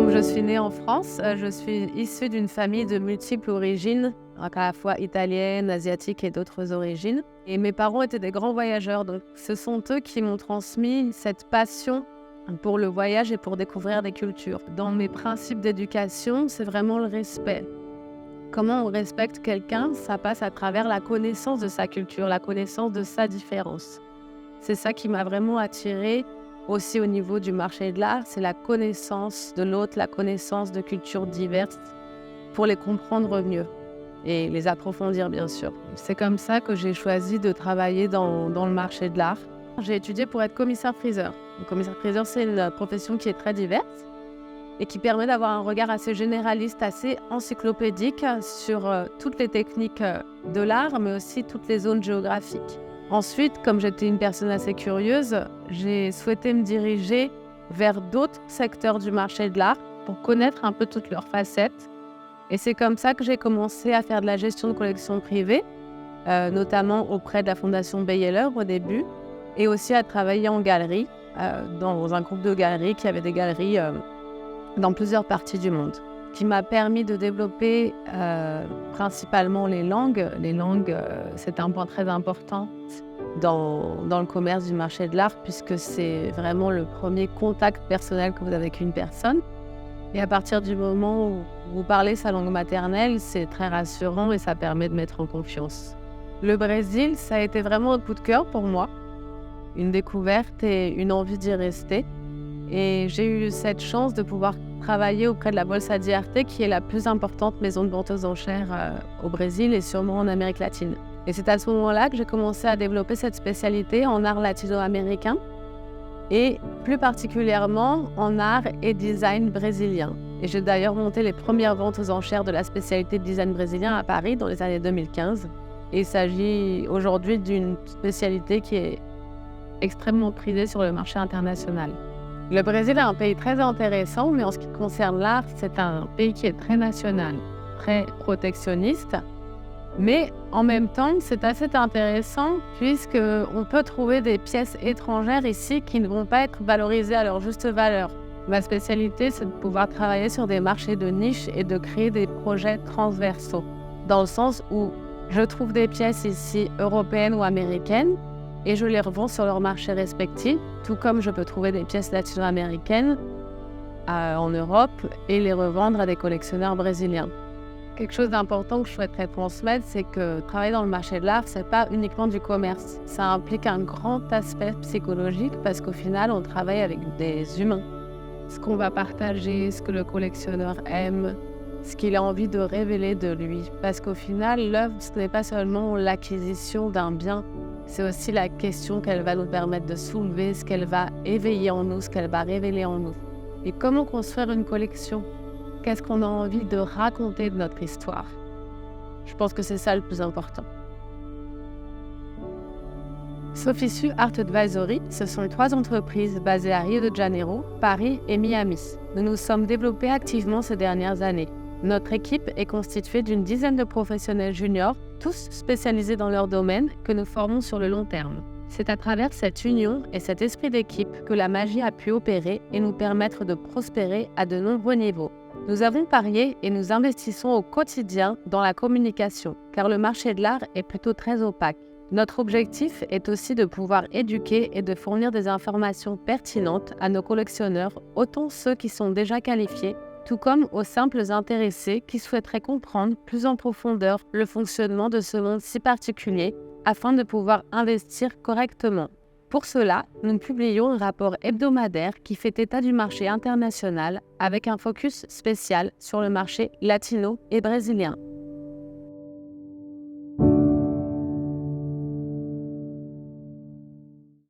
Comme je suis née en France, je suis issue d'une famille de multiples origines, donc à la fois italienne, asiatique et d'autres origines. Et mes parents étaient des grands voyageurs, donc ce sont eux qui m'ont transmis cette passion pour le voyage et pour découvrir des cultures. Dans mes principes d'éducation, c'est vraiment le respect. Comment on respecte quelqu'un, ça passe à travers la connaissance de sa culture, la connaissance de sa différence. C'est ça qui m'a vraiment attirée aussi au niveau du marché de l'art, c'est la connaissance de l'autre, la connaissance de cultures diverses pour les comprendre mieux et les approfondir bien sûr. C'est comme ça que j'ai choisi de travailler dans le marché de l'art. J'ai étudié pour être commissaire-priseur. Le commissaire-priseur, c'est une profession qui est très diverse et qui permet d'avoir un regard assez généraliste, assez encyclopédique sur toutes les techniques de l'art, mais aussi toutes les zones géographiques. Ensuite, comme j'étais une personne assez curieuse, j'ai souhaité me diriger vers d'autres secteurs du marché de l'art pour connaître un peu toutes leurs facettes. Et c'est comme ça que j'ai commencé à faire de la gestion de collections privées, notamment auprès de la Fondation Beyeler au début, et aussi à travailler en galerie, dans un groupe de galeries qui avait des galeries dans plusieurs parties du monde, qui m'a permis de développer principalement les langues. Les langues, c'est un point très important dans le commerce du marché de l'art, puisque c'est vraiment le premier contact personnel que vous avez avec une personne. Et à partir du moment où vous parlez sa langue maternelle, c'est très rassurant et ça permet de mettre en confiance. Le Brésil, ça a été vraiment un coup de cœur pour moi, une découverte et une envie d'y rester. Et j'ai eu cette chance de pouvoir travailler auprès de la Bolsa de Arte, qui est la plus importante maison de vente aux enchères au Brésil et sûrement en Amérique latine. Et c'est à ce moment-là que j'ai commencé à développer cette spécialité en art latino-américain et plus particulièrement en art et design brésilien. Et j'ai d'ailleurs monté les premières ventes aux enchères de la spécialité de design brésilien à Paris dans les années 2015. Et il s'agit aujourd'hui d'une spécialité qui est extrêmement prisée sur le marché international. Le Brésil est un pays très intéressant, mais en ce qui concerne l'art, c'est un pays qui est très national, très protectionniste. Mais en même temps, c'est assez intéressant puisqu'on peut trouver des pièces étrangères ici qui ne vont pas être valorisées à leur juste valeur. Ma spécialité, c'est de pouvoir travailler sur des marchés de niche et de créer des projets transversaux, dans le sens où je trouve des pièces ici européennes ou américaines et je les revends sur leur marché respectif, tout comme je peux trouver des pièces latino-américaines en Europe et les revendre à des collectionneurs brésiliens. Quelque chose d'important que je souhaiterais transmettre, c'est que travailler dans le marché de l'art, c'est pas uniquement du commerce. Ça implique un grand aspect psychologique parce qu'au final, on travaille avec des humains. Ce qu'on va partager, ce que le collectionneur aime, ce qu'il a envie de révéler de lui. Parce qu'au final, l'œuvre, ce n'est pas seulement l'acquisition d'un bien, c'est aussi la question qu'elle va nous permettre de soulever, ce qu'elle va éveiller en nous, ce qu'elle va révéler en nous. Et comment construire une collection ? Qu'est-ce qu'on a envie de raconter de notre histoire ? Je pense que c'est ça le plus important. Sofisu Art Advisory, ce sont 3 entreprises basées à Rio de Janeiro, Paris et Miami. Nous nous sommes développés activement ces dernières années. Notre équipe est constituée d'une dizaine de professionnels juniors, tous spécialisés dans leur domaine, que nous formons sur le long terme. C'est à travers cette union et cet esprit d'équipe que la magie a pu opérer et nous permettre de prospérer à de nombreux niveaux. Nous avons parié et nous investissons au quotidien dans la communication, car le marché de l'art est plutôt très opaque. Notre objectif est aussi de pouvoir éduquer et de fournir des informations pertinentes à nos collectionneurs, autant ceux qui sont déjà qualifiés, tout comme aux simples intéressés qui souhaiteraient comprendre plus en profondeur le fonctionnement de ce monde si particulier afin de pouvoir investir correctement. Pour cela, nous publions un rapport hebdomadaire qui fait état du marché international avec un focus spécial sur le marché latino et brésilien.